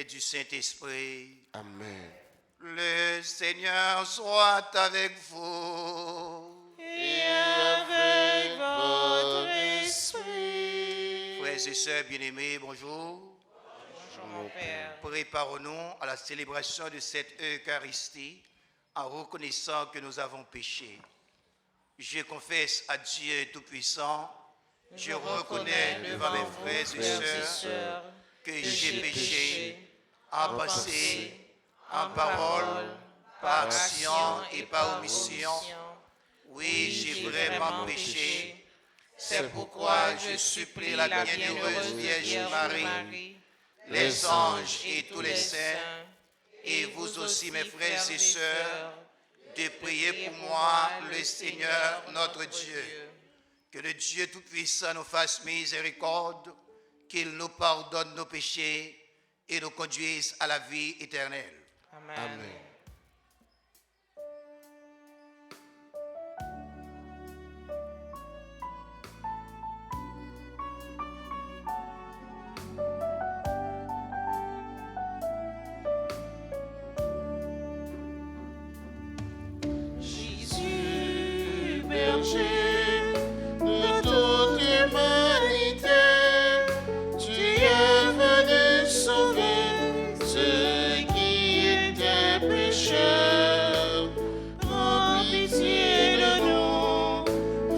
Du Saint-Esprit. Amen. Le Seigneur soit avec vous. Et avec votre esprit. Frères et sœurs bien-aimés, bonjour. Bonjour mon Père. Préparons-nous à la célébration de cette Eucharistie en reconnaissant que nous avons péché. Je confesse à Dieu Tout-Puissant, je reconnais devant mes frères et sœurs que j'ai péché en pensée, en parole, par action et par omission. Oui, j'ai vraiment péché. C'est pourquoi je supplie la bienheureuse Vierge Marie, les anges et tous les saints, et vous aussi mes frères et sœurs, de prier pour moi le Seigneur notre Dieu. Que le Dieu Tout-Puissant nous fasse miséricorde, qu'il nous pardonne nos péchés et nous conduise à la vie éternelle. Amen. Amen. Jésus, berger de toute humanité, tu es venu sauver ceux qui étaient pécheurs. Prends pitié de nous,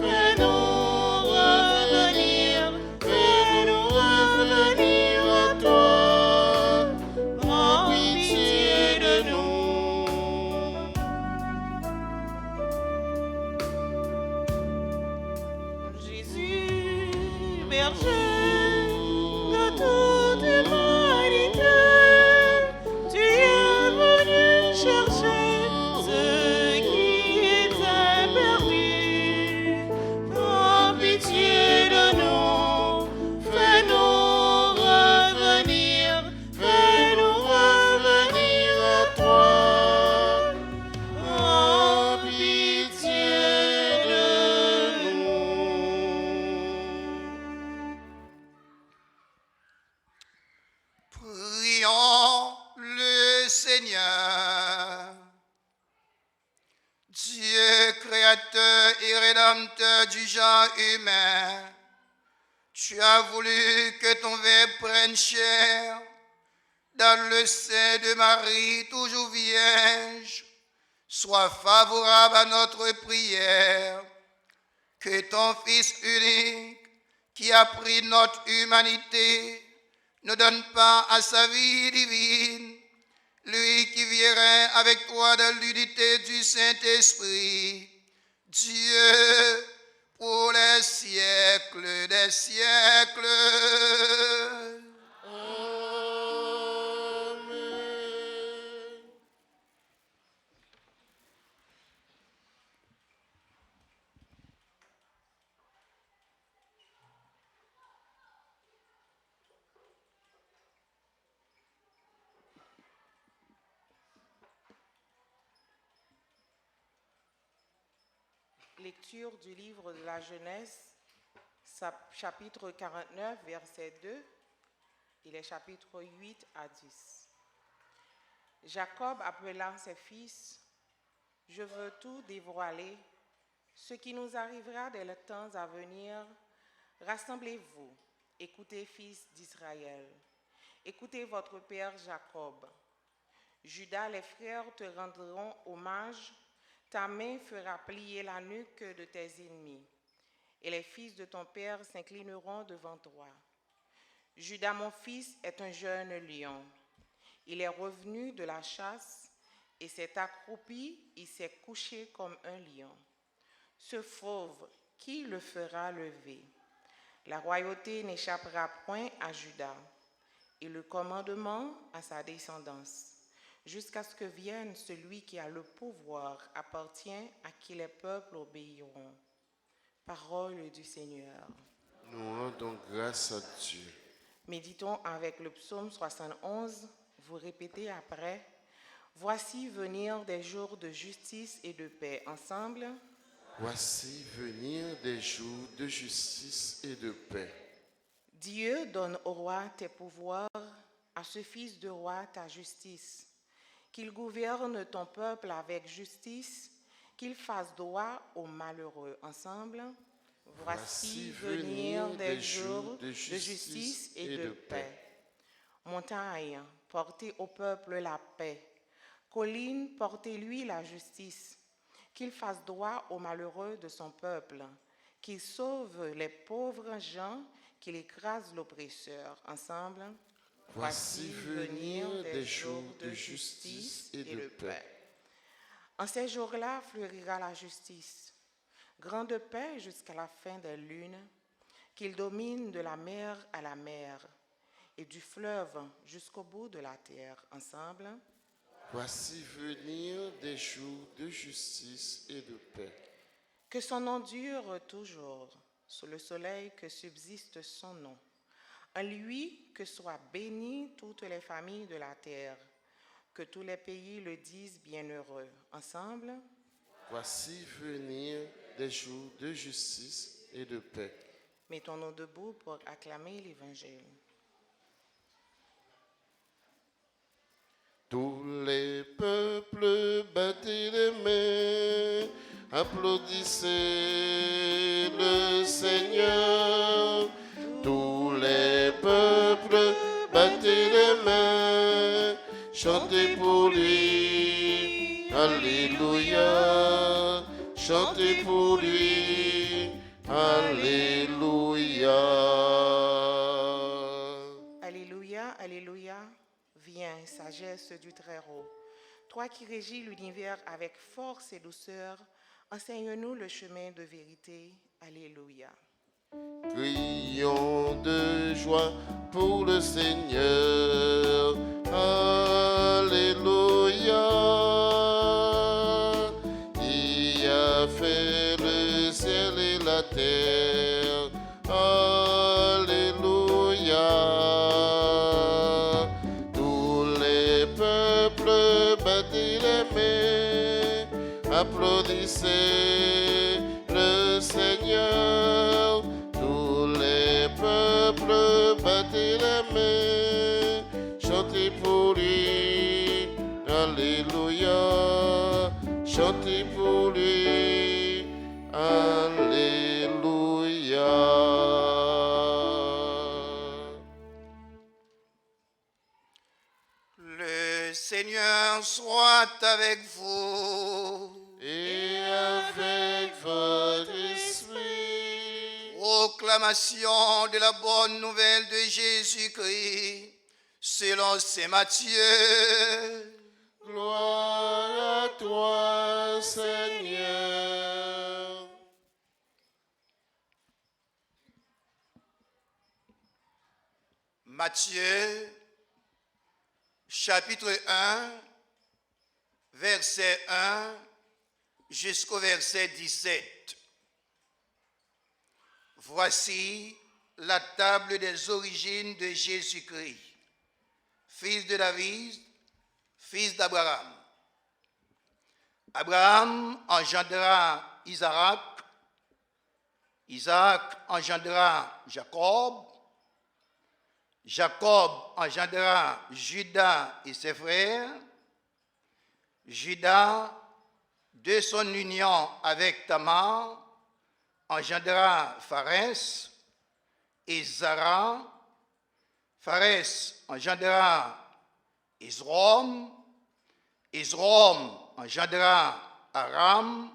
fais-nous revenir à toi. Prends pitié de nous. Jésus, berger de toute humanité, tu es venu chercher ceux qui étaient perdus. Prends pitié de nous, fais-nous revenir à toi. Prends pitié de nous. Rédempteur du genre humain, tu as voulu que ton Verbe prenne chair dans le sein de Marie, toujours vierge. Sois favorable à notre prière, que ton Fils unique, qui a pris notre humanité, ne donne pas à sa vie divine, lui qui vivrait avec toi dans l'unité du Saint-Esprit, Dieu pour les siècles des siècles. Amen. Lecture du livre de la Genèse, chapitre 49, verset 2, et les chapitres 8 à 10. Jacob appela ses fils, « Je veux tout dévoiler, ce qui nous arrivera dans les temps à venir. Rassemblez-vous, écoutez, fils d'Israël, écoutez votre père Jacob. Judas, les frères te rendront hommage. Ta main fera plier la nuque de tes ennemis, et les fils de ton père s'inclineront devant toi. Judas, mon fils, est un jeune lion. Il est revenu de la chasse et s'est accroupi, il s'est couché comme un lion. Ce fauve, qui le fera lever? La royauté n'échappera point à Judas, et le commandement à sa descendance, jusqu'à ce que vienne celui qui a le pouvoir, appartient à qui les peuples obéiront. Parole du Seigneur. Nous rendons grâce à Dieu. Méditons avec le psaume 71. Vous répétez après. Voici venir des jours de justice et de paix. Ensemble. Voici venir des jours de justice et de paix. Dieu donne au roi tes pouvoirs, à ce fils de roi ta justice. Qu'il gouverne ton peuple avec justice, qu'il fasse droit aux malheureux. Ensemble. Voici venir des jours de justice et de paix. Montagne, portez au peuple la paix. Colline, portez-lui la justice. Qu'il fasse droit aux malheureux de son peuple. Qu'il sauve les pauvres gens, qu'il écrase l'oppresseur. Ensemble. Voici venir des jours de justice et de paix. En ces jours-là fleurira la justice. Grande paix jusqu'à la fin des lunes, qu'il domine de la mer à la mer et du fleuve jusqu'au bout de la terre. Ensemble. Voici venir des jours de justice et de paix. Que son nom dure toujours, sous le soleil que subsiste son nom. En lui que soient bénies toutes les familles de la terre, que tous les pays le disent bienheureux. Ensemble. Voici venir des jours de justice et de paix. Mettons-nous debout pour acclamer l'Évangile. Tous les peuples battez les mains, applaudissez le Seigneur. Tous les peuples battez les mains, chantez pour lui, alléluia. Chantez pour lui, alléluia. Alléluia, alléluia. Viens, sagesse du Très-Haut. Toi qui régis l'univers avec force et douceur, enseigne-nous le chemin de vérité. Alléluia. Crions de joie pour le Seigneur. Alléluia. Il a fait le ciel et la terre. Alléluia. Tous les peuples battez les mains, applaudissez le Seigneur. Tous les peuples battez les mains, chantez pour lui, alléluia. Chantez pour lui, alléluia. Seigneur soit avec vous. Et avec votre esprit. Proclamation de la bonne nouvelle de Jésus-Christ selon saint Matthieu. Gloire à toi, Seigneur. Matthieu, chapitre 1, verset 1 jusqu'au verset 17. Voici la table des origines de Jésus-Christ, fils de David, fils d'Abraham. Abraham engendra Isaac, Isaac engendra Jacob, Jacob engendra Judas et ses frères, Judas, de son union avec Tamar, engendra Pharès et Zara. Pharès engendra Esrom, Esrom engendra Aram,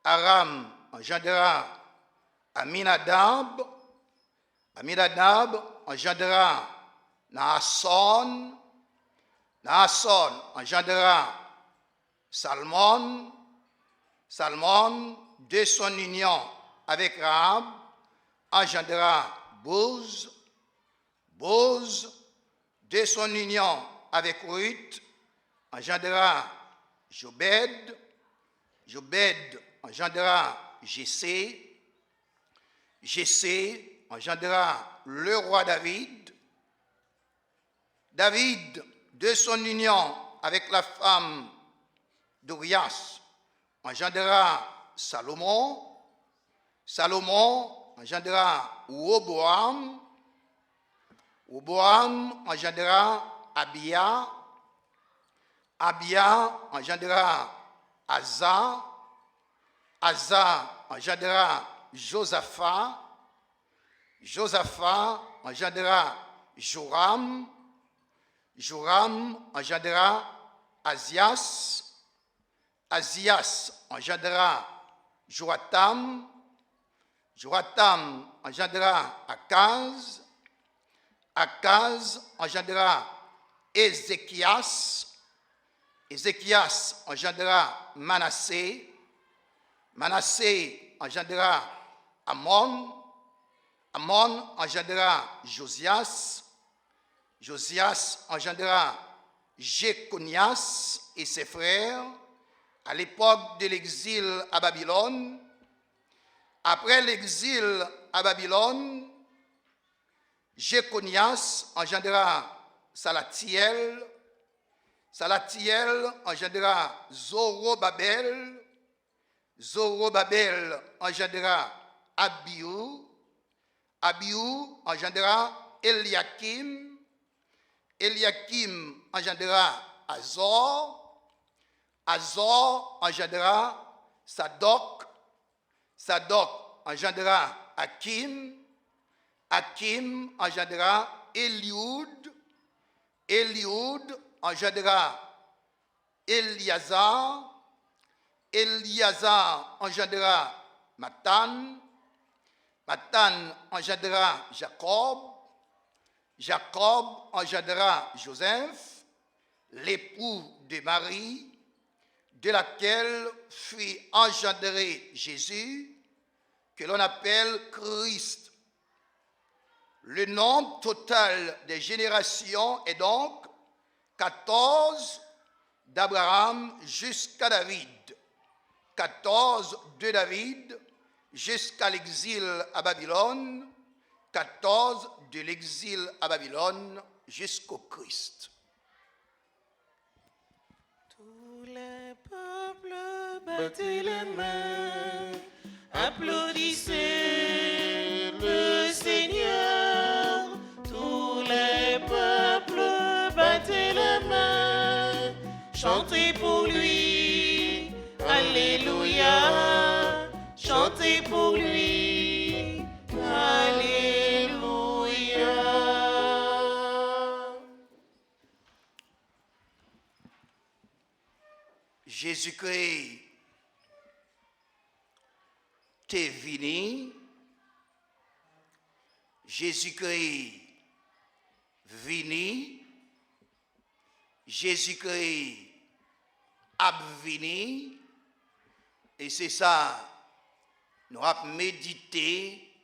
Aram engendra Aminadab, Aminadab engendra Naasson, Naasson engendra Salmon, Salmon, de son union avec Rahab, engendra Boz, Boz, de son union avec Ruth, engendra Jobed, Jobed engendra Jessé, Jessé engendra le roi David, David, de son union avec la femme d'Urias, engendra Salomon, Salomon engendra Roboam, Roboam engendra Abia, Abia engendra Asa, Asa engendra Josaphat, Josaphat engendra Joram, Joram engendra Azias, Azias engendra Joatam, Joatam engendra Akaz, Akaz engendra Ézéchias, Ézéchias engendra Manassé, Manassé engendra Amon, Amon engendra Josias, Josias engendra Jéconias et ses frères à l'époque de l'exil à Babylone. Après l'exil à Babylone, Jéconias engendra Salatiel, Salatiel engendra Zorobabel, Zorobabel engendra Abihu, Abihu engendra Eliakim, Eliakim engendra Azor, Azor engendra Sadok, Sadok engendra Hakim, Hakim engendra Eliud, Eliud engendra Eliazar, Eliazar engendra Matan, Matan engendra Jacob, Jacob engendra Joseph, l'époux de Marie, de laquelle fut engendré Jésus, que l'on appelle Christ. Le nombre total des générations est donc 14 d'Abraham jusqu'à David, 14 de David jusqu'à l'exil à Babylone, 14 de l'exil à Babylone jusqu'au Christ. Tous les peuples battez les mains, applaudissez le Seigneur. Tous les peuples battez les mains, chantez pour lui, Alléluia, chantez pour lui, Alléluia. Jésus-Christ t'est venu, Jésus-Christ venu, Jésus-Christ a venu, et c'est ça, nous avons médité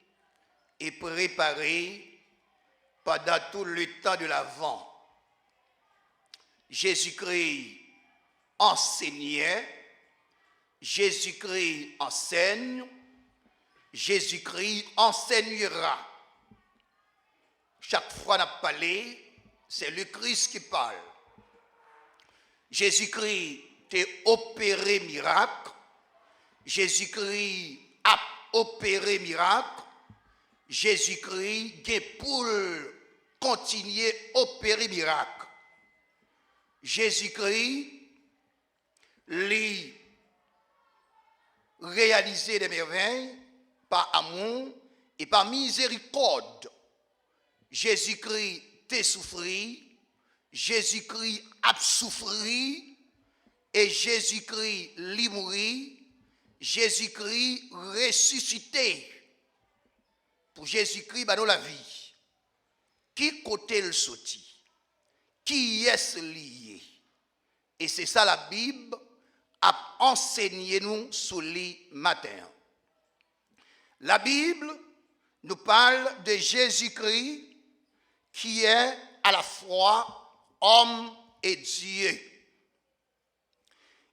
et préparé pendant tout le temps de l'Avent. Jésus-Christ enseignait, Jésus-Christ enseigne, Jésus-Christ enseignera. Chaque fois qu'on a parlé, c'est le Christ qui parle. Jésus-Christ t'a opéré miracle, Jésus-Christ a opéré miracle, Jésus-Christ est pour continuer à opérer miracle. Jésus-Christ lui réaliser des merveilles par amour et par miséricorde. Jésus-Christ t'a souffert, Jésus-Christ a souffert et Jésus-Christ lui mourit, Jésus-Christ ressuscité. Pour Jésus-Christ, bah, nous la vie. Qui côté le sorti? Qui est-ce lié? Et c'est ça la Bible a enseigné nous sur les matins. La Bible nous parle de Jésus-Christ qui est à la fois homme et Dieu.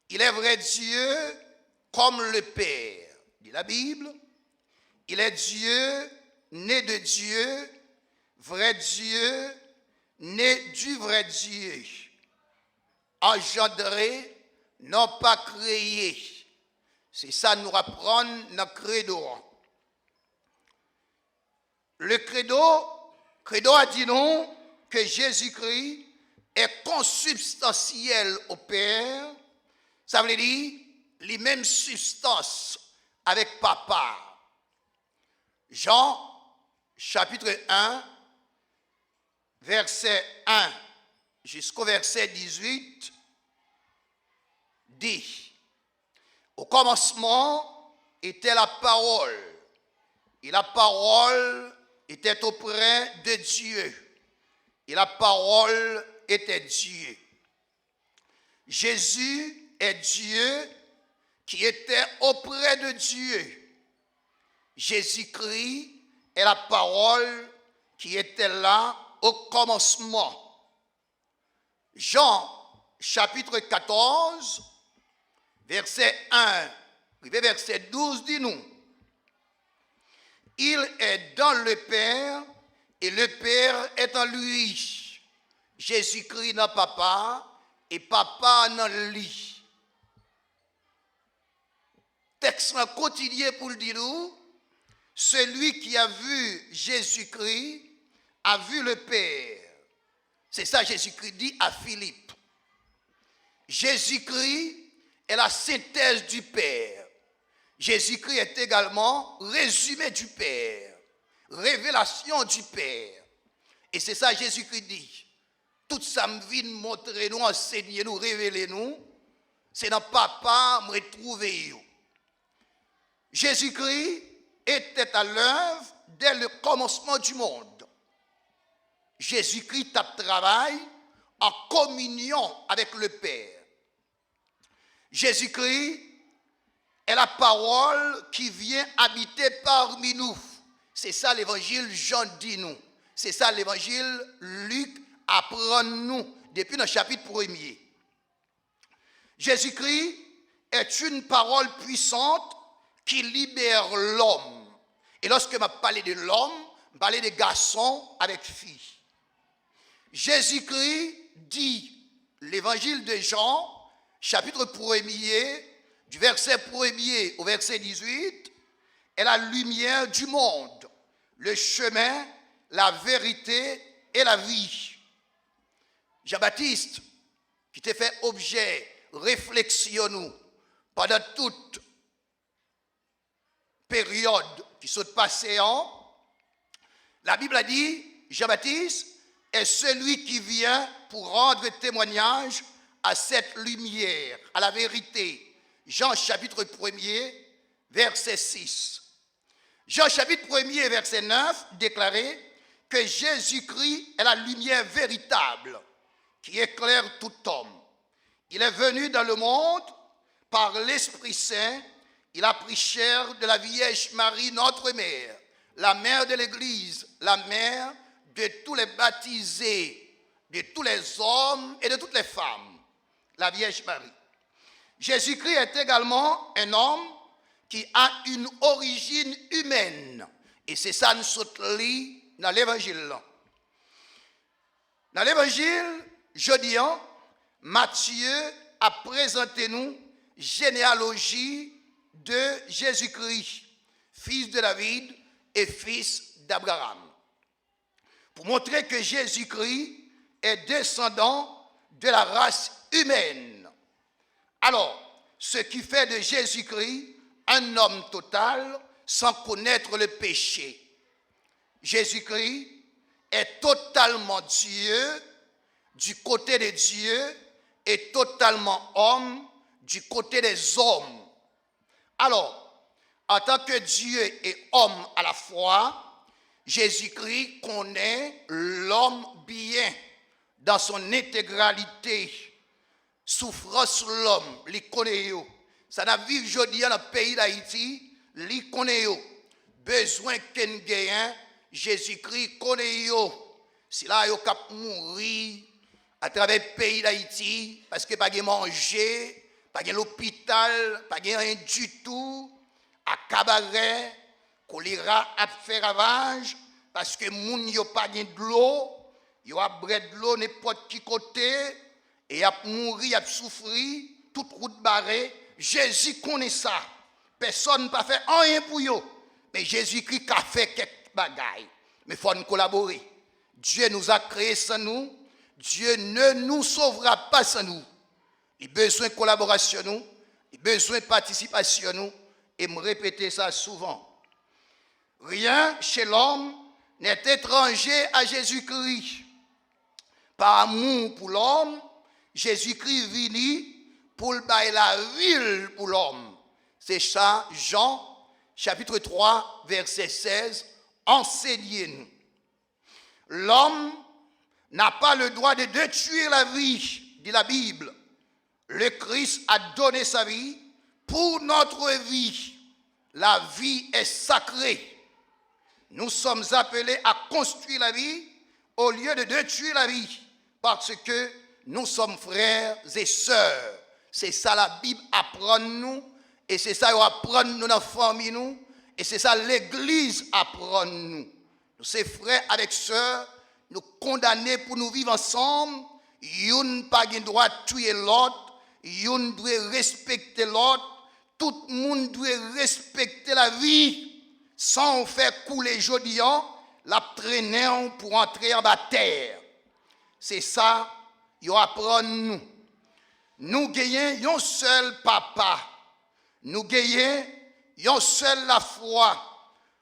Il est vrai Dieu comme le Père, dit la Bible. Il est Dieu, né de Dieu, vrai Dieu, né du vrai Dieu, engendré, non pas créé. C'est ça nous apprend notre credo. Le credo a dit non que Jésus-Christ est consubstantiel au Père. Ça veut dire les mêmes substances avec Papa. Jean, chapitre 1, verset 1 jusqu'au verset 18, dit, au commencement était la parole, et la parole était auprès de Dieu, et la parole était Dieu. Jésus est Dieu qui était auprès de Dieu. Jésus-Christ est la parole qui était là au commencement. Jean, chapitre 14, verset 1, verset 12, dit-nous, il est dans le Père et le Père est en lui. Jésus-Christ dans Papa et Papa dans lui. Texte quotidien pour le dire, celui qui a vu Jésus-Christ a vu le Père. C'est ça Jésus-Christ dit à Philippe. Jésus-Christ est la synthèse du Père. Jésus-Christ est également résumé du Père, révélation du Père. Et c'est ça Jésus-Christ dit. Tout ça me vient montrer nous, enseigner nous, révéler nous. C'est dans Papa me retrouver. Jésus-Christ était à l'œuvre dès le commencement du monde. Jésus-Christ travaille en communion avec le Père. Jésus-Christ est la parole qui vient habiter parmi nous. C'est ça l'évangile Jean dit nous. C'est ça l'évangile Luc apprend nous depuis le chapitre 1er. Jésus-Christ est une parole puissante qui libère l'homme. Et lorsque je parle de l'homme, je parle de garçon avec fille. Jésus-Christ dit, l'évangile de Jean, chapitre 1er, du verset 1er au verset 18, est la lumière du monde, le chemin, la vérité et la vie. Jean-Baptiste, qui t'a fait objet, réflexion pendant toute période qui s'est passée la Bible a dit, Jean-Baptiste est celui qui vient pour rendre témoignage à cette lumière, à la vérité. Jean chapitre 1er, verset 6. Jean chapitre 1er, verset 9, déclarait que Jésus-Christ est la lumière véritable qui éclaire tout homme. Il est venu dans le monde par l'Esprit Saint. Il a pris chair de la Vierge Marie, notre mère, la mère de l'Église, la mère de tous les baptisés, de tous les hommes et de toutes les femmes, la Vierge Marie. Jésus-Christ est également un homme qui a une origine humaine. Et c'est ça nous sommes lits dans l'évangile. Dans l'évangile, jeudi, Matthieu a présenté nous généalogie de Jésus-Christ, fils de David et fils d'Abraham. Pour montrer que Jésus-Christ est descendant de la race humaine. Alors, ce qui fait de Jésus-Christ un homme total sans connaître le péché. Jésus-Christ est totalement Dieu du côté de Dieu et totalement homme du côté des hommes. Alors, en tant que Dieu et homme à la fois, Jésus-Christ connaît l'homme bien dans son intégralité. Souffrance l'homme, il connaît. Ça n'a vu aujourd'hui dans le pays d'Haïti, il connaît. Besoin qu'il gagne, Jésus-Christ connaît. Si là, il cap mourir à travers le pays d'Haïti, parce que pas de manger, pas de l'hôpital, pas de rien du tout, à cabaret, choléra a fait ravage, parce que moun yo pas de l'eau, yo a bret de l'eau n'importe qui côté, et a mouri, a souffri, toute route barrée. Jésus connaît ça. Personne n'a pas fait rien pour eux. Mais Jésus-Christ a fait quelques bagailles. Mais il faut nous collaborer. Dieu nous a créés sans nous. Dieu ne nous sauvera pas sans nous. Il a besoin de collaboration, nous. Il a besoin de participation, nous. Et me répéter ça souvent. Rien chez l'homme n'est étranger à Jésus-Christ. Par amour pour l'homme, Jésus-Christ vini pour bailler la ville pour l'homme. C'est ça, Jean, chapitre 3, verset 16, enseignez-nous. L'homme n'a pas le droit de détruire la vie, dit la Bible. Le Christ a donné sa vie pour notre vie. La vie est sacrée. Nous sommes appelés à construire la vie au lieu de détruire la vie, parce que nous sommes frères et sœurs. C'est ça la Bible apprend nous, et c'est ça qu'on apprend nous dans la famille nous, et c'est ça l'Église apprend nous. Nous sommes frères avec sœurs, nous condamnés pour nous vivre ensemble. Youn pas le droit de tuer l'autre, youn doit respecter l'autre. Tout le monde doit respecter la vie sans faire couler jodian, la traîner pour entrer en bas terre. C'est ça, yo apprend nous. Nous gagnons un seul papa. Nous gagnons un seul la foi.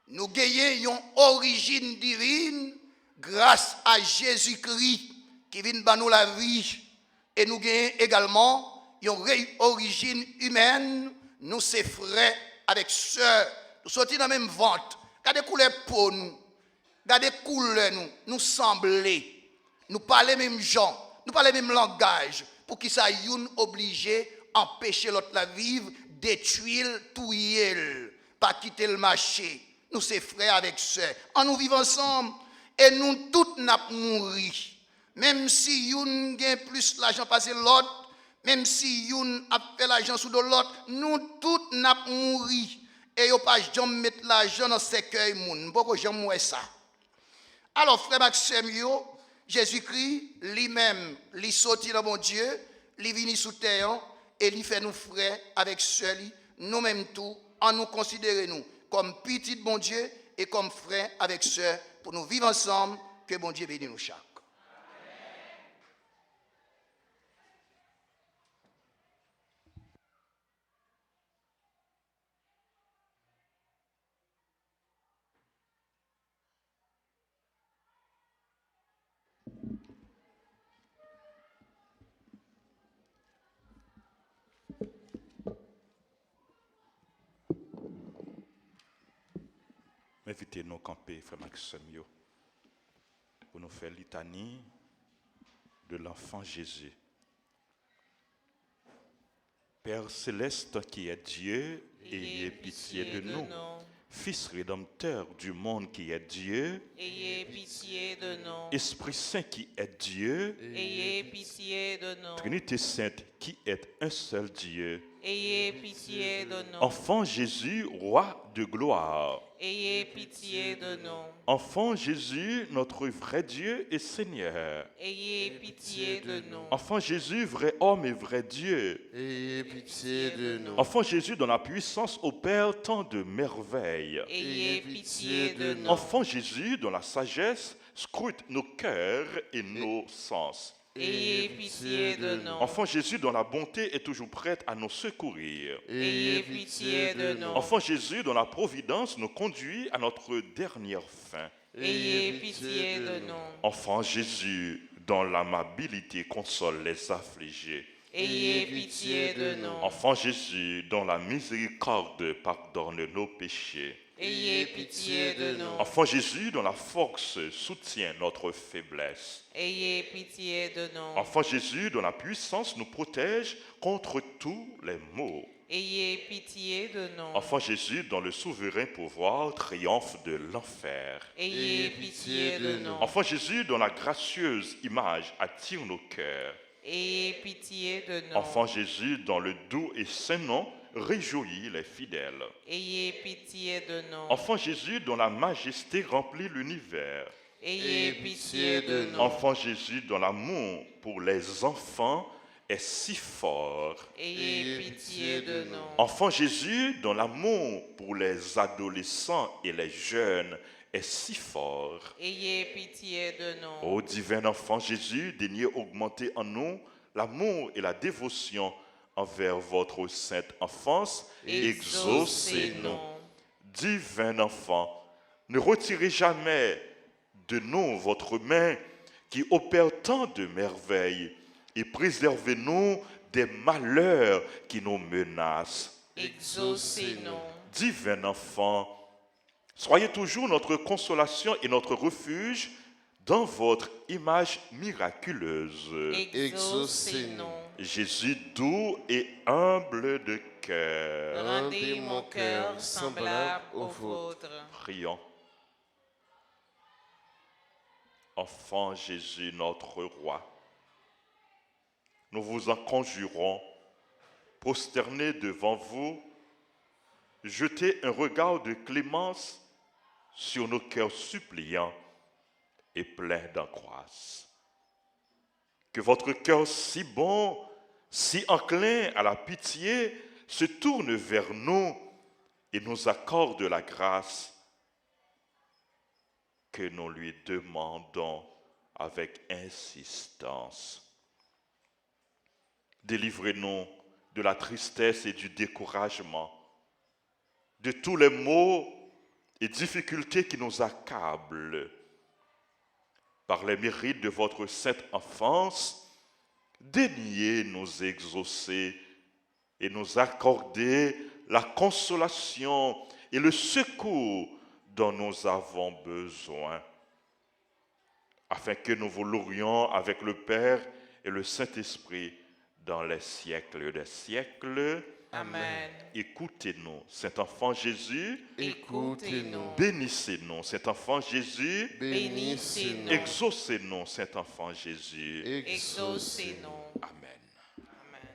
Nous gagnons une origine divine grâce à Jésus-Christ qui vient de nous la vie. Et nous gagnons également une origine humaine. Nous sommes frères avec sœurs. Nous sommes dans la même vente. Regardez couleur pour nous. Regardez couleur nous. Nous semblons. Nous parlons les mêmes gens. Nous parlons le même langage. Pour qu'il soit obligé d'empêcher l'autre la vivre, détruire, tuer, pas quitter le marché. Nous sommes frères avec sœurs. En nous vivons ensemble. Et nous tous nous mourons. Même si yon gagne plus l'argent passé l'autre, même si yon a fait l'argent sous de l'autre, nous tous nous mourons. Et yo pas jamais mettre l'argent dans cercueil moun. Pourquoi jamais moi ça? Alors frère Maxime yo, Jésus-Christ lui-même, lui sorti dans mon Dieu, lui venu sous terre et lui fait nous frères avec sœurs, nous-mêmes tout, en nous considérer nous comme petits bon Dieu et comme frères avec sœurs pour nous vivre ensemble, que bon Dieu bénisse nous chaque. Invitez nos camper, frère Maxime, yo, pour nous faire litanie de l'enfant Jésus. Père céleste qui est Dieu, ayez pitié de nous. Fils rédempteur du monde qui est Dieu, Ayez pitié de nous. Esprit Saint qui est Dieu, Ayez pitié de nous. Trinité Sainte qui est un seul Dieu, Ayez pitié de nous. Enfant Jésus, roi de gloire, Ayez pitié de nous. Enfant Jésus, notre vrai Dieu et Seigneur, Ayez pitié de nous. Enfant Jésus, vrai homme et vrai Dieu, Ayez pitié de nous. Enfant Jésus, dont la puissance opère tant de merveilles, Ayez pitié de nous. Enfant Jésus, dont la sagesse scrute nos cœurs et nos sens. Ayez pitié de nous. Enfant Jésus, dont la bonté est toujours prête à nous secourir. Ayez pitié de nous. Enfant Jésus, dont la providence nous conduit à notre dernière fin. Ayez pitié de nous. Enfant Jésus, dont l'amabilité console les affligés. Ayez pitié de nous. Enfant Jésus, dont la miséricorde pardonne nos péchés. Ayez pitié de nous. Enfant Jésus, dont la force soutient notre faiblesse. Ayez pitié de nous. Enfant Jésus, dont la puissance nous protège contre tous les maux. Ayez pitié de nous. Enfant Jésus, dont le souverain pouvoir triomphe de l'enfer. Ayez pitié de nous. Enfant Jésus, dont la gracieuse image attire nos cœurs. Ayez pitié de nous. Enfant Jésus, dont le doux et saint nom réjouit les fidèles. Ayez pitié de nous. Enfant Jésus, dont la majesté remplit l'univers. Ayez pitié de nous. Enfant Jésus, dont l'amour pour les enfants est si fort. Ayez pitié de nous. Enfant Jésus, dont l'amour pour les adolescents et les jeunes est si fort. Ayez pitié de nous. Ô divin enfant Jésus, daignez augmenter en nous l'amour et la dévotion envers votre sainte enfance et exaucez-nous. Divin enfant, ne retirez jamais de nous votre main qui opère tant de merveilles et préservez-nous des malheurs qui nous menacent. Exaucez-nous. Divin enfant, soyez toujours notre consolation et notre refuge dans votre image miraculeuse. Exaucez-nous. Jésus doux et humble de cœur. Rendez mon cœur semblable au vôtre. Prions. Enfant Jésus, notre roi, nous vous en conjurons, prosternés devant vous, jetez un regard de clémence sur nos cœurs suppliants et pleins d'angoisse. Que votre cœur si bon, si enclin à la pitié, se tourne vers nous et nous accorde la grâce que nous lui demandons avec insistance. Délivrez-nous de la tristesse et du découragement, de tous les maux et difficultés qui nous accablent. Par les mérites de votre sainte enfance, daignez nous exaucer et nous accorder la consolation et le secours dont nous avons besoin, afin que nous vous louions avec le Père et le Saint-Esprit dans les siècles des siècles. Amen. Écoutez-nous, Saint enfant Jésus. Écoutez-nous. Bénissez-nous, Saint enfant Jésus. Bénissez-nous. Exaucez-nous, Saint enfant Jésus. Exaucez-nous. Amen. Amen.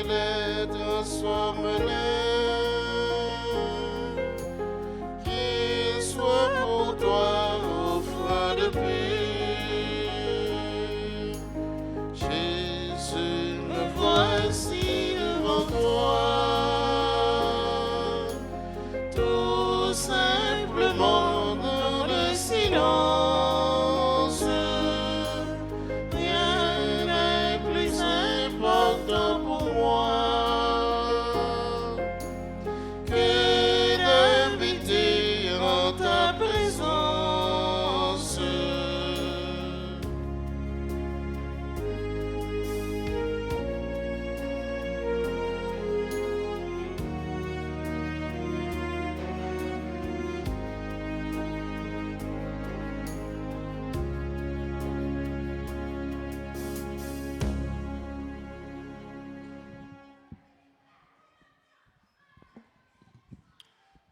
les transforme-les, qu'ils soient pour toi offrande pure. Jésus, me voici devant toi, tout simplement dans le silence. Rien n'est plus important pour moi que d'habiter en ta présence.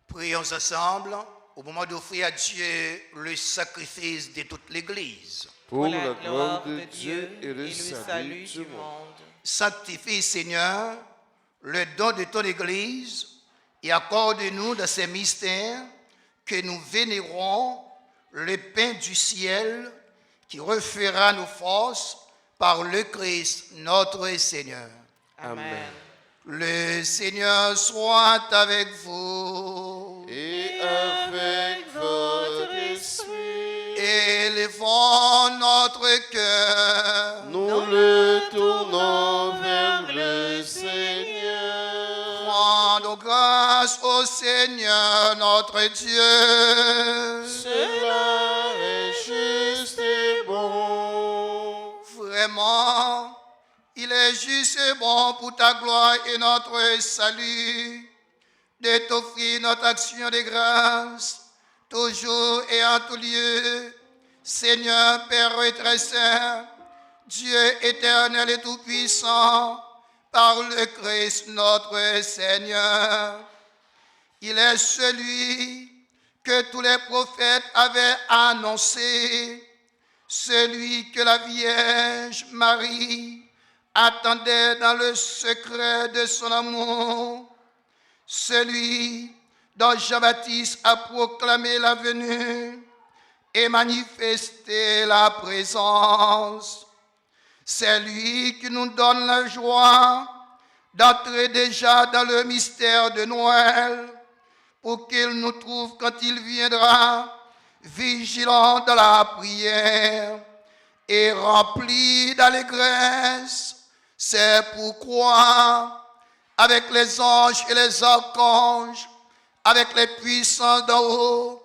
Prions ensemble au moment d'offrir à Dieu le sacrifice de toute l'Église. Pour la gloire de Dieu et le salut du monde. Sanctifie, Seigneur, le don de ton Église et accorde-nous dans ces mystères que nous vénérons le pain du ciel qui refera nos forces par le Christ notre Seigneur. Amen. Le Seigneur soit avec vous. Et avec votre esprit, Élevons notre cœur. nous le tournons vers le Seigneur. Rendons grâce au Seigneur notre Dieu. Cela est juste et bon. Vraiment, il est juste et bon pour ta gloire et notre salut de t'offrir notre action de grâce, toujours et en tout lieu. Seigneur, Père très saint, Dieu éternel et tout-puissant, par le Christ notre Seigneur. Il est celui que tous les prophètes avaient annoncé, celui que la Vierge Marie attendait dans le secret de son amour, celui dont Jean-Baptiste a proclamé la venue et manifesté la présence. C'est lui qui nous donne la joie d'entrer déjà dans le mystère de Noël, pour qu'il nous trouve quand il viendra, vigilants dans la prière et remplis d'allégresse. C'est pourquoi, avec les anges et les archanges, avec les puissants d'en haut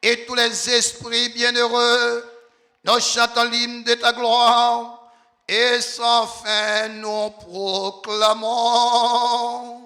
et tous les esprits bienheureux, nous chantons l'hymne de ta gloire et sans fin nous proclamons.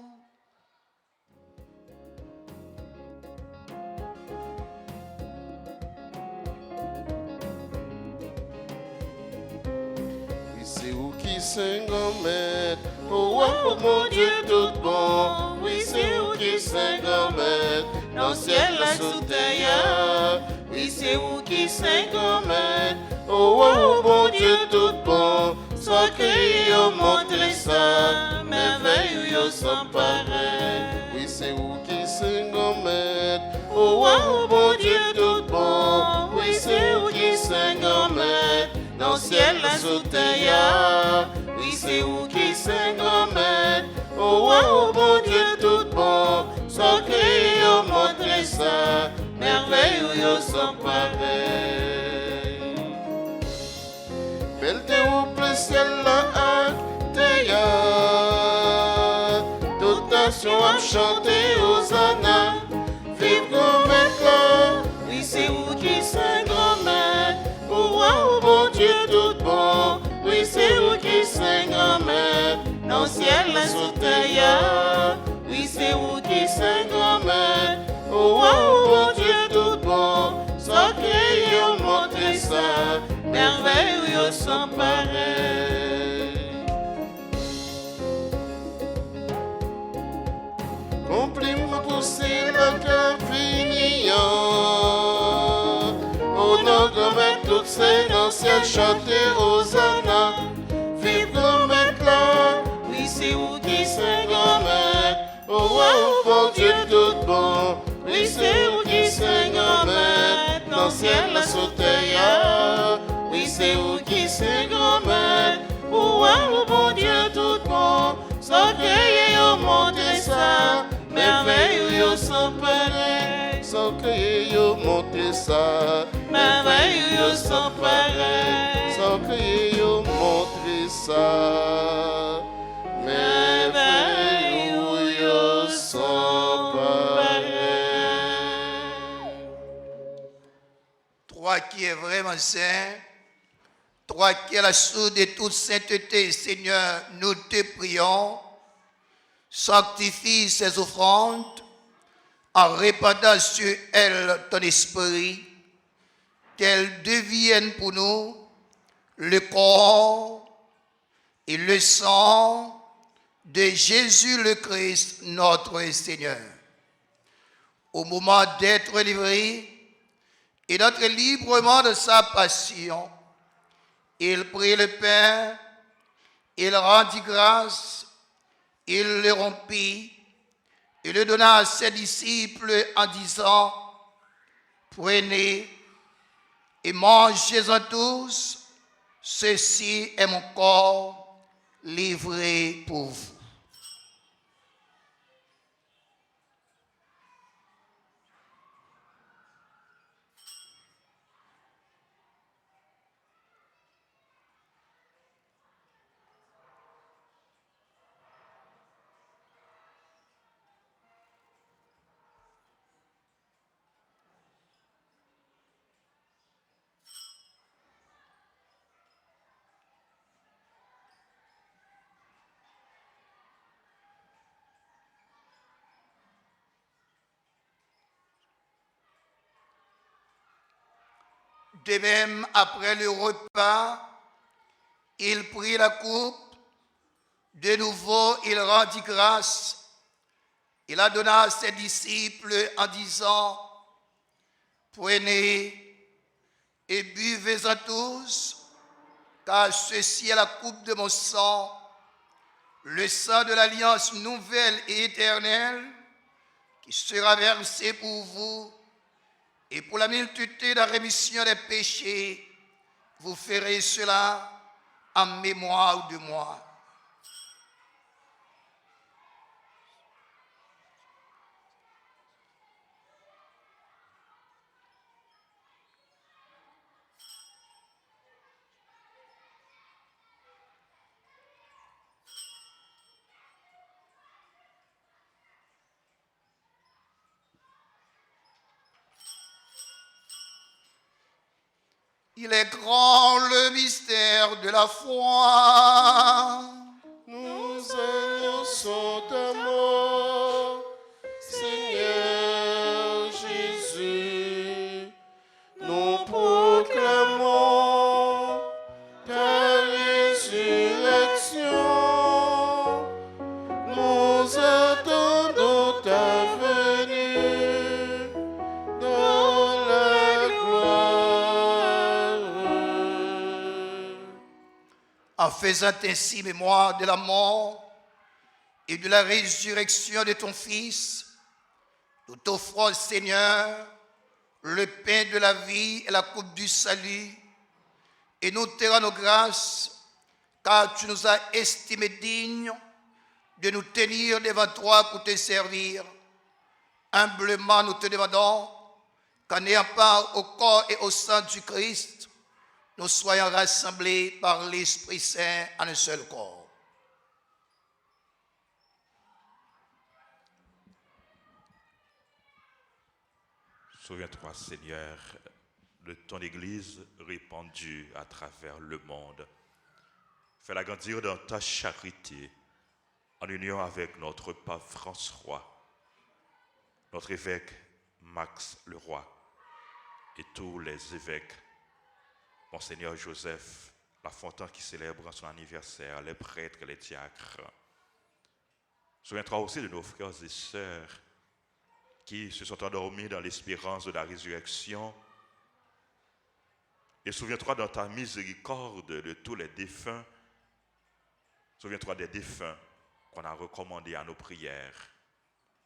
C'est où qui s'engomète, oh, oh mon Dieu tout bon. Oui, c'est où qui s'engomète, dans le ciel la sous terre. Oui, c'est où qui s'engomète, oh, oh mon Dieu tout bon. Soit créé au montre ça, merveille ou sans pareil. Oui, c'est où qui s'engomète, oh, oh mon Dieu tout bon. Oui, c'est où qui s'engomète, dans le ciel la sous terre. Oui, c'est où qui s'engomète, oh, oh mon Dieu tout bon. Soit créé au montre ça, merveille ou sans pareil. Belle te ouple ciel la acteya, toute nation a chanté Hosanna. Vive grand-mère, oui c'est où qui s'engomète, oh, oh mon Dieu tout bon. Oui c'est où qui s'engomète, dans le ciel la sous terre. Oui c'est où qui s'engomète, oh, oh mon Dieu tout bon. Sacré au montre ça, merveille ou sans pareil. Compliment pousser le cœur finissant, au nom de mettre toutes ces anciennes chanter Hosanna. Vive le maître là, oui c'est où qui c'est grand maître, ou bon Dieu tout bon, sans crier yo monter ça, merveille yo sans pareil, sans crier yo monter ça, merveille yo sans pareil, sans crier yo monter ça, merveille yo sans pareil. Toi qui es vraiment saint, toi qui es la source de toute sainteté, Seigneur, nous te prions, sanctifie ces offrandes en répandant sur elles ton esprit, qu'elles deviennent pour nous le corps et le sang de Jésus le Christ, notre Seigneur. Au moment d'être livré et d'être librement de sa passion, il prit le pain, il rendit grâce, il le rompit et le donna à ses disciples en disant, prenez et mangez-en tous, ceci est mon corps livré pour vous. De même, après le repas, il prit la coupe. De nouveau, il rendit grâce. Il la donna à ses disciples en disant, prenez et buvez-en tous, car ceci est la coupe de mon sang, le sang de l'alliance nouvelle et éternelle, qui sera versé pour vous et pour la multitude de la rémission des péchés. Vous ferez cela en mémoire de moi. Il est grand le mystère de la foi. Nous annonçons ta mort, Seigneur Jésus. Nous proclamons ta résurrection. Nous attendons ta venue dans la gloire. En faisant ainsi mémoire de la mort et de la résurrection de ton Fils, nous t'offrons, Seigneur, le pain de la vie et la coupe du salut, et nous te rendons grâce, car tu nous as estimés dignes de nous tenir devant toi pour te servir. Humblement, nous te demandons qu'en ayant part au corps et au sang du Christ, nous soyons rassemblés par l'Esprit Saint en un seul corps. Souviens-toi, Seigneur, de ton Église répandue à travers le monde. Fais-la grandir dans ta charité, en union avec notre pape François, notre évêque Max Leroy et tous les évêques, Monseigneur Joseph Lafontaine qui célèbre son anniversaire, les prêtres, les diacres. Souviens-toi aussi de nos frères et sœurs qui se sont endormis dans l'espérance de la résurrection. Et souviens-toi dans ta miséricorde de tous les défunts. Souviens-toi des défunts qu'on a recommandés à nos prières.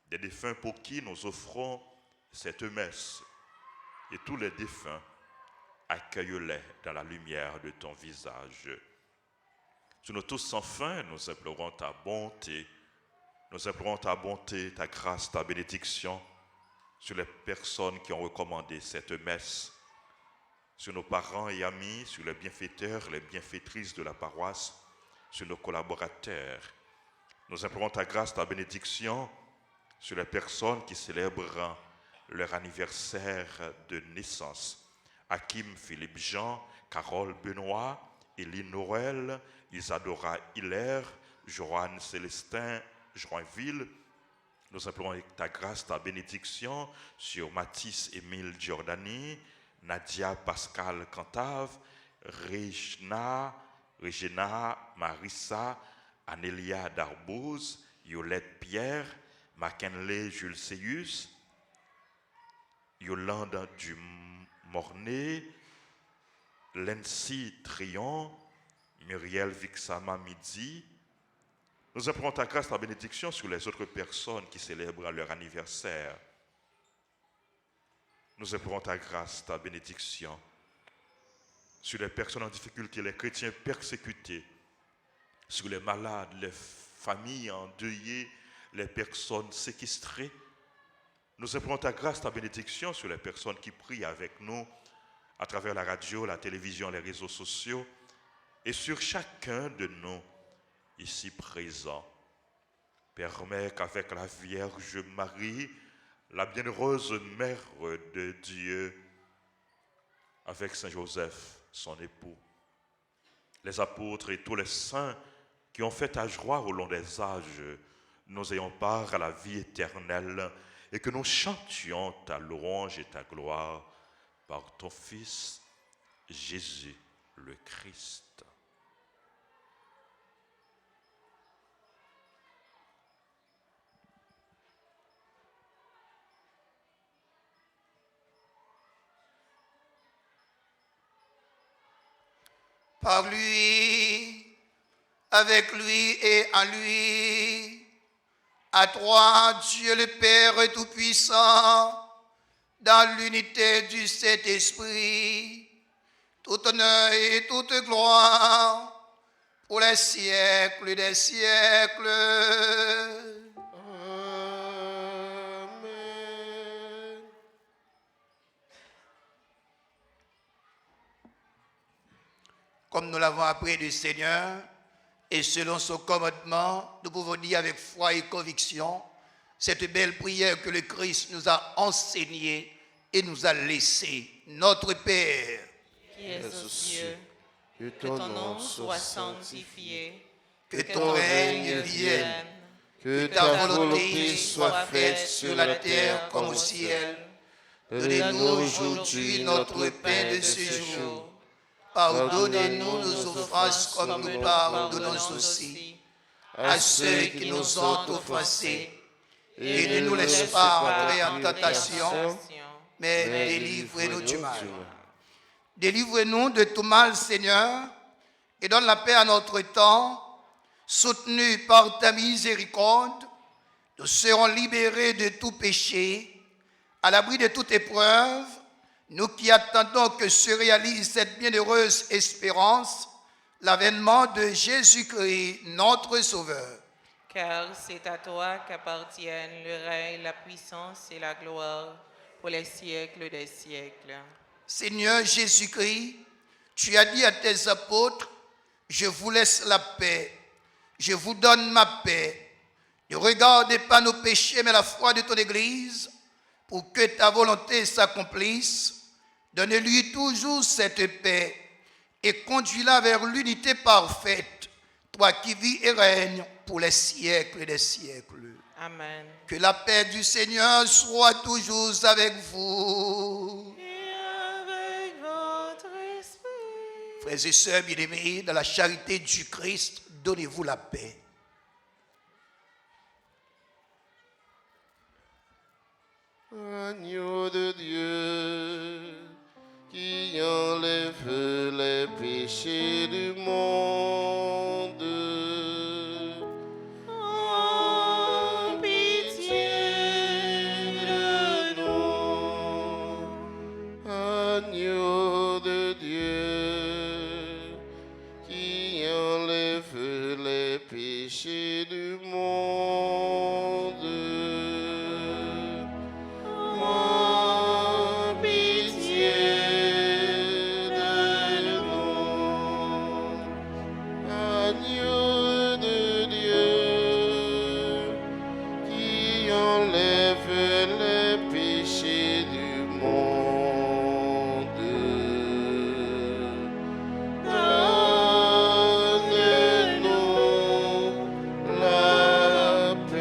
Des défunts pour qui nous offrons cette messe. Et tous les défunts accueille-les dans la lumière de ton visage. Sur nous tous sans fin, nous implorons ta bonté. Nous implorons ta bonté, ta grâce, ta bénédiction sur les personnes qui ont recommandé cette messe, sur nos parents et amis, sur les bienfaiteurs, les bienfaitrices de la paroisse, sur nos collaborateurs. Nous implorons ta grâce, ta bénédiction sur les personnes qui célèbrent leur anniversaire de naissance. Hakim Philippe Jean, Carole Benoît, Éline Noël, Isadora Hilaire, Joanne Célestin, Joinville. Nous implorons ta grâce, ta bénédiction sur Mathis Émile Giordani, Nadia Pascal Cantave, Regina Marissa, Anélia Darbouz, Yolette Pierre, Mackenley Jules Seyus, Yolande Dumornay, Lency Trion, Muriel Vixama Midi. Nous implorons ta grâce, ta bénédiction sur les autres personnes qui célèbrent leur anniversaire. Nous implorons ta grâce, ta bénédiction sur les personnes en difficulté, les chrétiens persécutés, sur les malades, les familles endeuillées, les personnes séquestrées. Nous implorons ta grâce, ta bénédiction sur les personnes qui prient avec nous à travers la radio, la télévision, les réseaux sociaux et sur chacun de nous ici présents. Permets qu'avec la Vierge Marie, la bienheureuse Mère de Dieu, avec Saint Joseph, son époux, les apôtres et tous les saints qui ont fait ta joie au long des âges, nous ayons part à la vie éternelle et que nous chantions ta louange et ta gloire par ton Fils, Jésus le Christ. Par lui, avec lui et en lui, à toi, Dieu le Père Tout-Puissant, dans l'unité du Saint-Esprit, tout honneur et toute gloire, pour les siècles des siècles. Amen. Comme nous l'avons appris du Seigneur, et selon son commandement, nous pouvons dire avec foi et conviction cette belle prière que le Christ nous a enseignée et nous a laissée. Notre Père, Qui es aux cieux, Que que ton nom soit sanctifié, que ton règne vienne, que ta volonté soit faite sur la terre comme au ciel. Donne-nous aujourd'hui notre pain de ce jour. Pardonnez-nous nos offenses comme nous pardonnons aussi à ceux qui nous ont offensés. Et ne nous laisse pas entrer en tentation, mais délivrez-nous du mal. Délivre-nous de tout mal, Seigneur, et donne la paix à notre temps. Soutenus par ta miséricorde, nous serons libérés de tout péché, à l'abri de toute épreuve, nous qui attendons que se réalise cette bienheureuse espérance, l'avènement de Jésus-Christ, notre Sauveur. car c'est à toi qu'appartiennent le règne, la puissance et la gloire pour les siècles des siècles. Seigneur Jésus-Christ, tu as dit à tes apôtres, je vous laisse la paix, je vous donne ma paix. Ne regardez pas nos péchés, mais la foi de ton Église, pour que ta volonté s'accomplisse. Donne-lui toujours cette paix et conduis-la vers l'unité parfaite, toi qui vis et règnes pour les siècles des siècles. Amen. Que la paix du Seigneur soit toujours avec vous. Et avec votre esprit. Frères et sœurs bien-aimés, dans la charité du Christ, donnez-vous la paix. Agneau de Dieu, qui enlève les péchés du monde. En pitié de nous. Agneau de du monde. Prends pitié de nous. Agneau de Dieu, qui enlève les péchés du monde. Donne-nous la paix.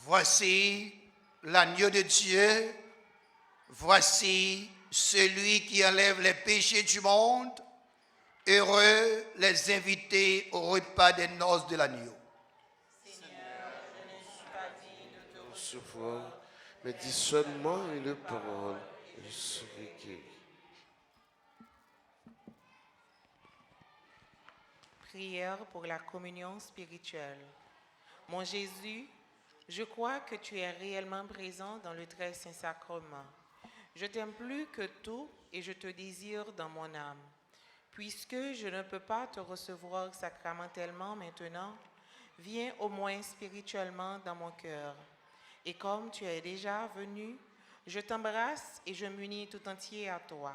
Voici l'agneau de Dieu, voici celui qui enlève les péchés du monde. Heureux les invités au repas des noces de l'agneau. Recevoir, mais dis seulement une parole, et je serai guéri. Prière pour la communion spirituelle. Mon Jésus, je crois que tu es réellement présent dans le très saint sacrement. Je t'aime plus que tout et je te désire dans mon âme. Puisque je ne peux pas te recevoir sacramentellement maintenant, viens au moins spirituellement dans mon cœur. Et comme tu es déjà venu, je t'embrasse et je m'unis tout entier à toi.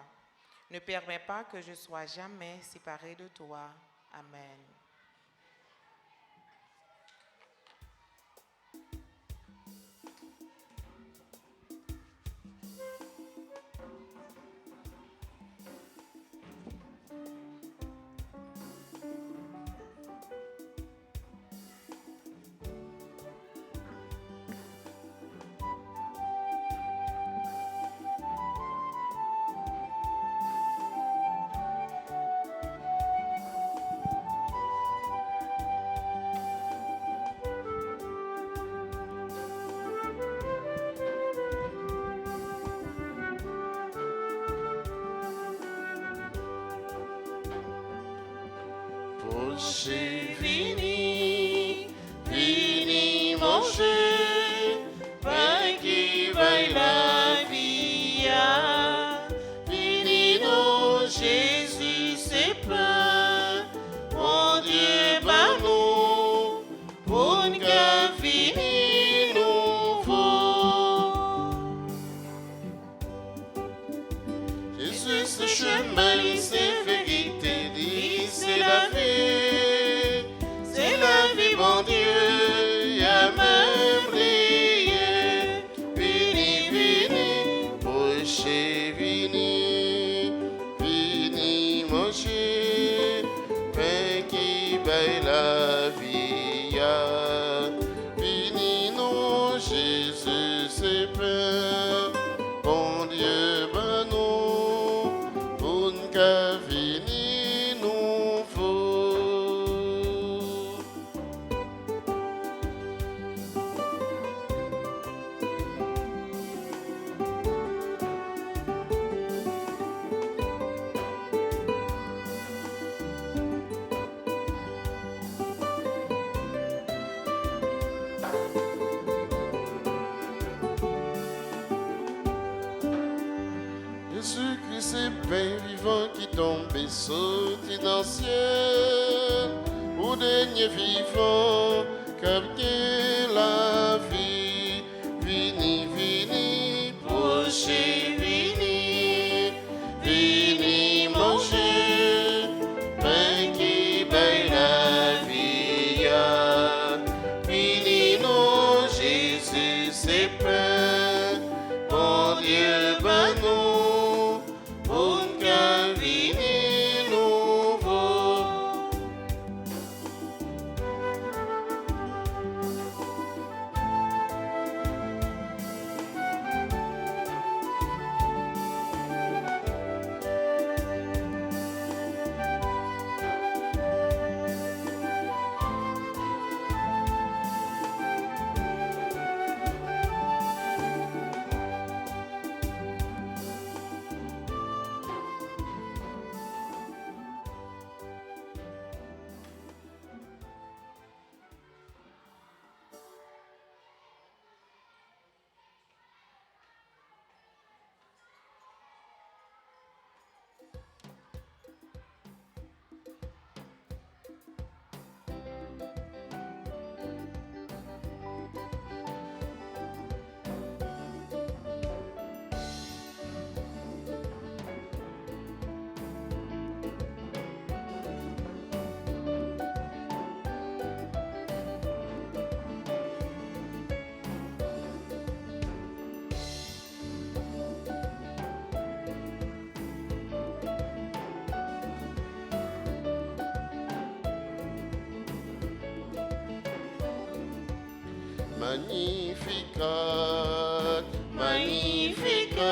Ne permets pas que je sois jamais séparé de toi. Amen. Manger, vini, vini manger, pain qui vaille la vie. Vini non, Jésus, c'est pain, mon Dieu, par nous, pour qu'un vini nouveau. Jésus, c'est chemin, c'est vérité, dit, c'est la vie, c'est la vie, mon Dieu, y'a même brillé. Vini, vini, proche, vini, vini, manger, pain qui baille la vie. Vini, non, Jésus, c'est pain, bon Dieu, ben nous, pour qu'un vini nouveau. Jésus-Christ, c'est pain vivant qui tombe et sorti dans le ciel. Au dernier vivant, capter la vie. Vini, vini, proche, vini, vini manger, pain qui baille la vie. Vini, non, Jésus, c'est pain, mon Dieu, ben nous, pour qu'un vini nouveau. Magnificat, Magnificat,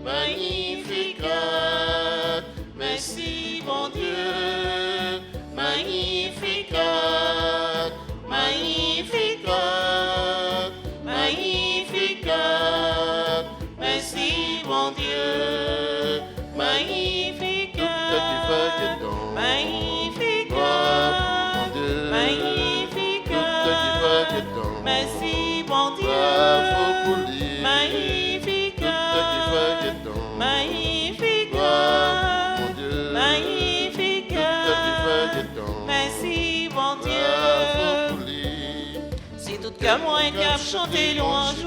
Magnificat. Merci mon Dieu. Magnificat, Magnificat, Magnificat. Merci mon Dieu. Magnificat, Magnificat, Magnificat. Merci mon Dieu. Magnificat, Magnificat, Magnificat. Merci mon Dieu. Si tout cœur moi qui a chanté louange,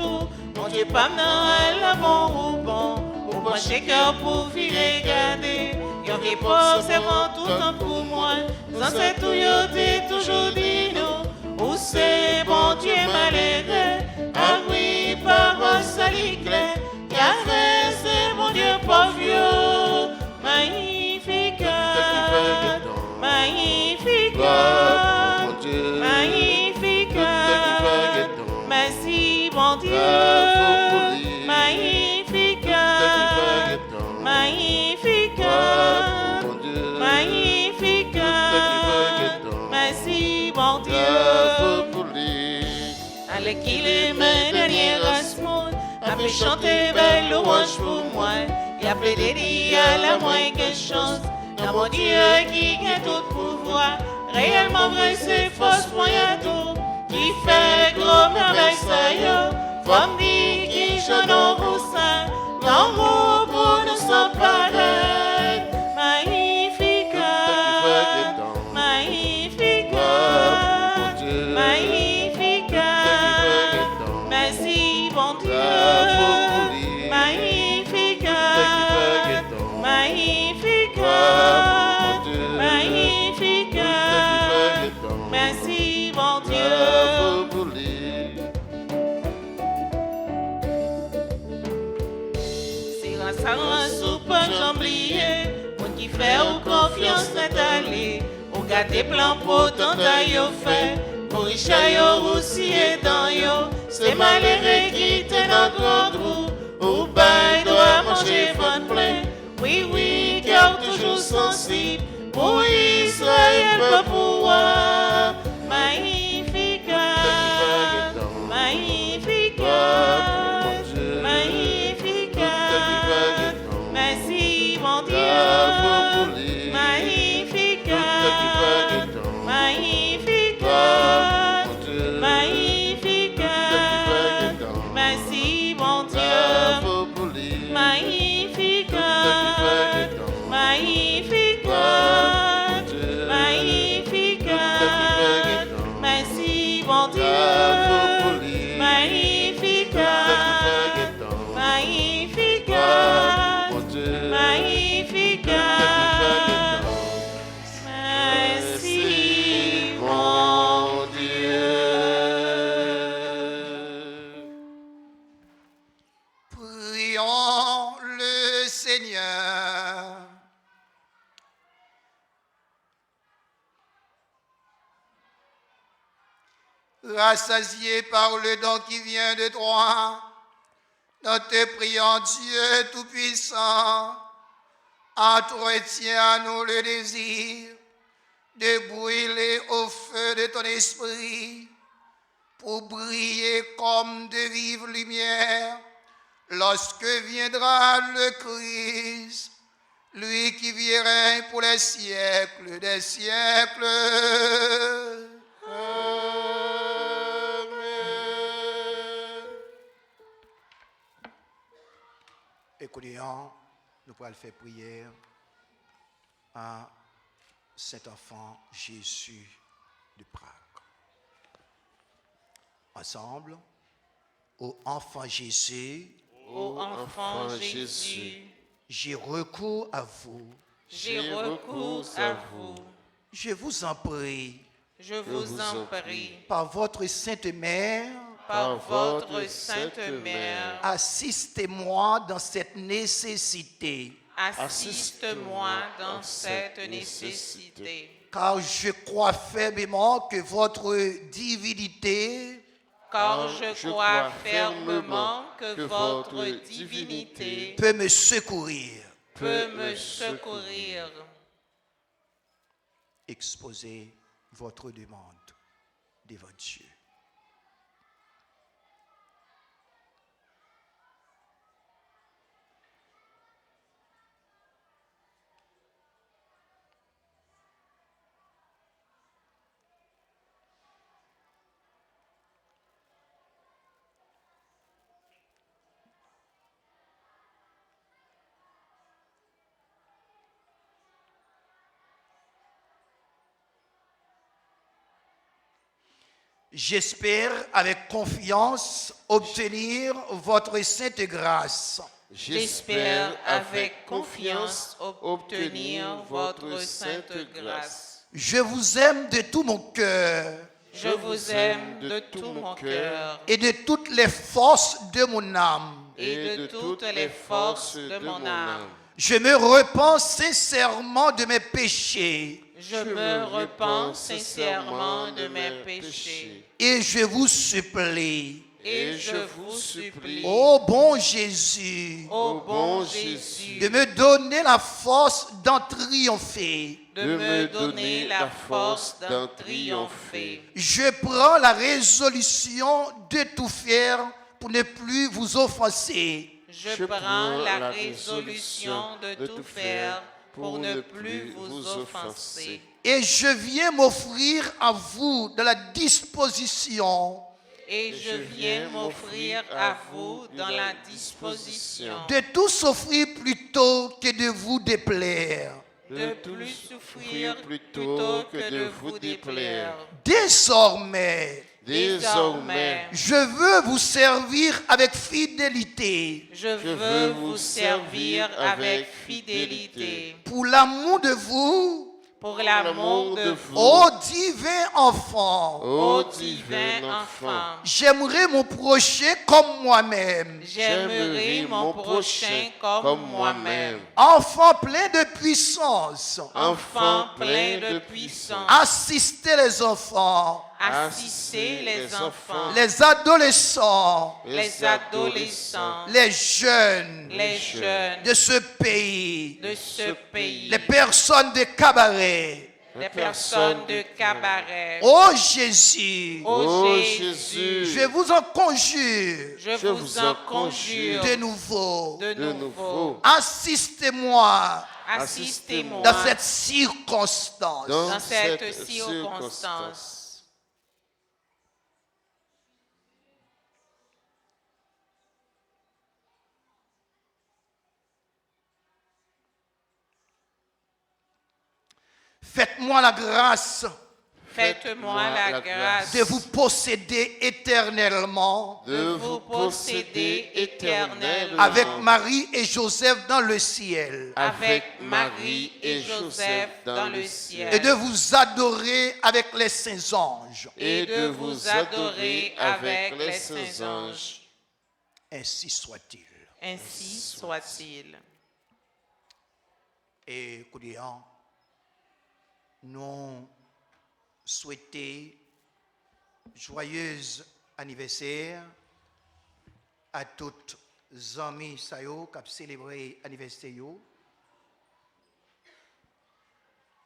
mon Dieu pas maintenant l'avant ou bon, ou pencher cœur pour virer garder. Yon qui peut observant tout le temps pour moi, sans cette ouilloté toujours dit nous, où c'est bon Dieu malheureux, ah oui, parole salie claire, qui a fait c'est mon Dieu pas vieux, magnificat, magnificat, magnificat, merci mon Dieu, magnificat, magnificat, magnificat, merci mon Dieu. Allez qu'il est mes derniers rassements, après chanter belle louange pour moi, et après dédier à la moindre chance, dans mon Dieu qui a tout pouvoir, réellement vrai c'est force moyen tout, qui fait gros merveille ça yo, femme dit qui j'en ai pour ça, l'amour pour nous sans pareil, magnificat, magnificat, magnificat, merci bon Dieu, magnificat, magnificat, magnificat, merci bon Dieu. Sans soupe j'oublié, mon qui fait ou confiance Nathalie, ou gâté plan potent à yo fait, pour Richard yo aussi et dans yo, c'est malheureux qui te dans grand trou, ou bail doit manger votre plein, oui oui, cœur toujours sensible, pour Israël peut pouvoir, magnificat, magnificat, magnificat, merci mon Dieu, magnificat, magnificat, magnificat, merci mon Dieu, magnificat, magnificat, magnificat, merci mon Dieu, magnificat, magnificat, magnificat, merci mon Dieu. Prions le Seigneur. Rassasié par le don qui vient de toi, nous te prions, Dieu Tout-Puissant, entretiens à nous le désir de brûler au feu de ton esprit pour briller comme de vives lumières lorsque viendra le Christ, lui qui vit règne pour les siècles des siècles. Écoutons, nous pourrons faire prière à cet enfant Jésus de Prague. Ensemble, ô enfant Jésus, Ô enfant Jésus, j'ai recours à vous. j'ai recours à vous. Je vous en prie, Je vous en prie, par votre Sainte Mère, par votre Sainte Mère, assistez-moi dans cette nécessité, assiste-moi dans cette nécessité. car je crois fermement que votre divinité car je crois fermement que votre divinité peut me secourir. peut me secourir. Exposez votre demande devant Dieu. J'espère avec confiance obtenir votre sainte grâce. J'espère avec confiance obtenir votre sainte grâce. Je vous aime de tout mon cœur Je vous aime de tout mon cœur et de toutes les forces de mon âme. et de toutes les forces de mon âme. Je me repens sincèrement de mes péchés Je me repens sincèrement de mes péchés et je vous supplie, et je vous supplie, ô bon Jésus, ô bon Jésus, de me donner la force d'en triompher. de me donner la force d'en triompher. Je prends la résolution de tout faire pour ne plus vous offenser. Je prends la résolution de tout faire pour ne plus vous offenser. Et je viens m'offrir à vous dans la disposition Et je viens m'offrir à vous dans la disposition de tout souffrir plutôt que de vous déplaire. de plus souffrir plutôt que de vous déplaire. Désormais, Désormais, je veux vous servir avec fidélité je veux vous servir avec fidélité pour l'amour de vous, pour l'amour de vous, ô divin enfant. ô divin enfant. J'aimerais mon prochain comme moi-même, J'aimerais mon prochain comme moi-même. enfant plein de puissance. Enfant plein de puissance. Assistez les enfants, Assistez les enfants, les adolescents, les adolescents, les jeunes les jeunes de ce pays, de ce pays, les personnes de cabaret. les personnes de cabaret. Ô Jésus, Ô Jésus, je vous en conjure je vous en conjure de nouveau, de nouveau, assistez-moi assistez-moi dans cette circonstance. dans cette circonstance. Faites-moi la grâce Faites-moi la grâce de vous posséder éternellement de vous posséder éternellement avec Marie et Joseph dans le ciel avec Marie et Joseph dans le ciel et de vous adorer avec les saints anges. et de vous adorer avec les saints anges. Ainsi soit-il. Ainsi soit-il. Et Koudian, nous souhaitons joyeux anniversaire à toutes les amis Sayo qui ont célébré l'anniversaire.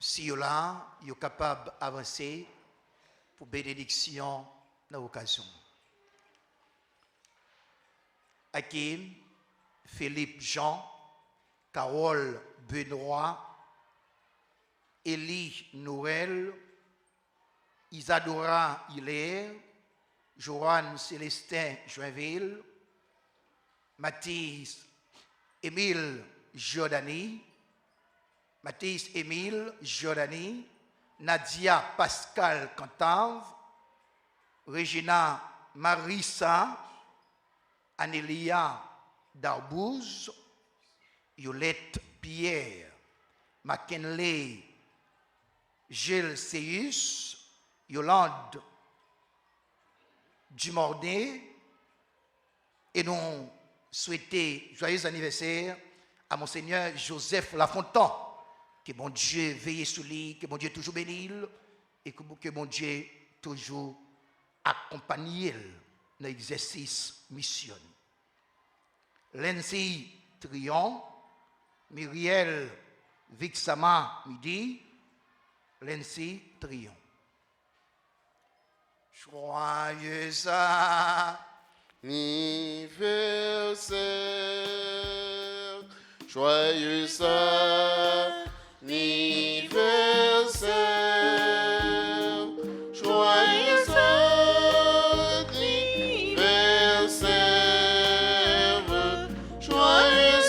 Si vous êtes capable d'avancer pour bénédiction dans l'occasion. Hakim, Philippe Jean, Carole Benoît, Élie Noël, Isadora Hilaire, Joanne Célestin Joinville, Mathis Émile Giordani, Nadia Pascal Cantave, Regina Marissa, Anélia Darbouz, Yolette Pierre, McKinley Gilles Seyus, Yolande Dumornay, et nous souhaitons joyeux anniversaire à Monseigneur Joseph Lafontaine. Que mon Dieu veille sur lui, que mon Dieu toujours bénisse et que mon Dieu toujours accompagne. dans l'exercice mission. Lensi Trion, Myriel Vixama Midi, Lensi Trion. Joyeux anniversaire, joyeux anniversaire, joyeux anniversaire, joyeux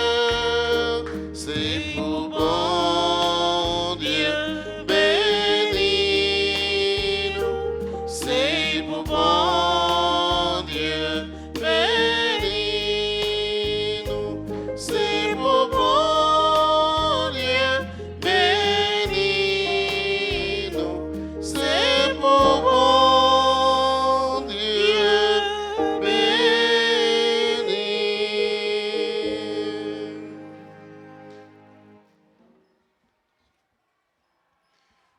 anniversaire, c'est pour bon Dieu béni nous, c'est pour bon Dieu béni nous, c'est pour bon Dieu béni nous, c'est pour bon Dieu béni.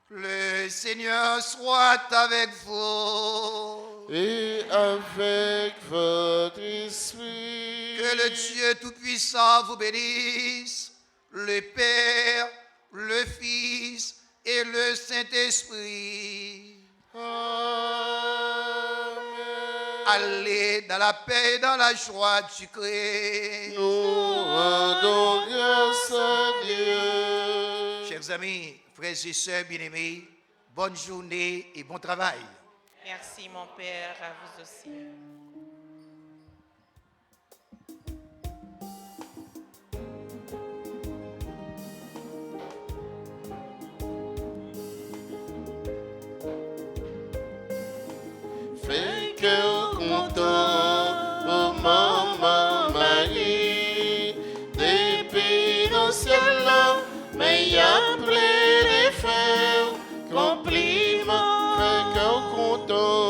Le Seigneur soit avec vous. Et avec votre esprit, Que le Dieu Tout-Puissant vous bénisse, le Père, le Fils et le Saint-Esprit. Amen. Allez dans la paix et dans la joie du Christ. Nous rendons grâce à Dieu. Chers amis, frères et sœurs bien-aimés, bonne journée et bon travail. Merci mon Père, à vous aussi. Fais cœur content, oh maman Marie, depuis dans le ciel là, mais y a plein de frères, compliment, fais cœur content.